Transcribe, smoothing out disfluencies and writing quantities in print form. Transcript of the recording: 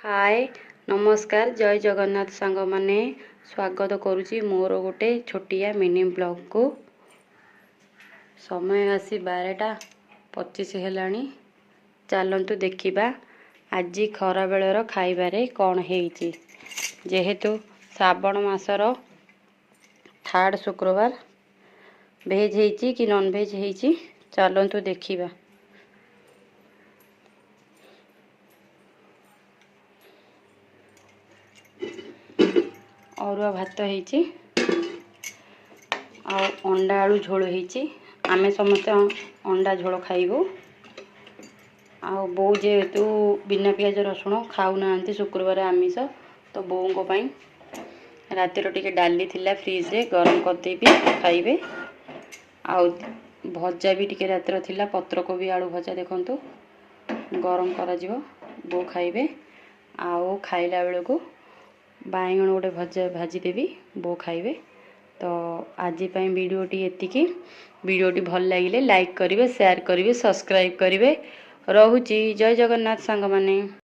हाय नमस्कार जय जगन्नाथ सांग माने स्वागत करुच्ची मोर गोटे छोटिया मिनी ब्लॉग को। समय आसी 12:25 हेलाणी। चलतु देखिबा आज खरा बेलर खाइबारे कौन हेइची। जेहेतु श्रावण मासर 3rd शुक्रवार भेज हेइची कि नॉन भेज हेइची चलतु देखिबा। अरुआ भात हेइची आ अंडा आलू झोल हेइची। आमे समस्त अंडा झोल खाइबो। आ बो जेहेतु बिना पियाज रसुण खाऊ नांती शुक्रवार आमिष तो बों को पई रातिर टिके डाली थिला फ्रिज रे गरम कर देबी खाइबे। आ भजा भी टिके रातिर थिला पत्र कोबी आलू भजा देखंतु गरम करा जिवो बो खाइबे। आ खाइला बेले को बाइगण गोटे भजा भाजी देवी बो खाइबे। तो आज वीडियोटी एतिकी। वीडियोटी भल लगिले लाइक करिवे शेयर करिवे सब्सक्राइब करिवे। रहुची जय जगन्नाथ सांग माने।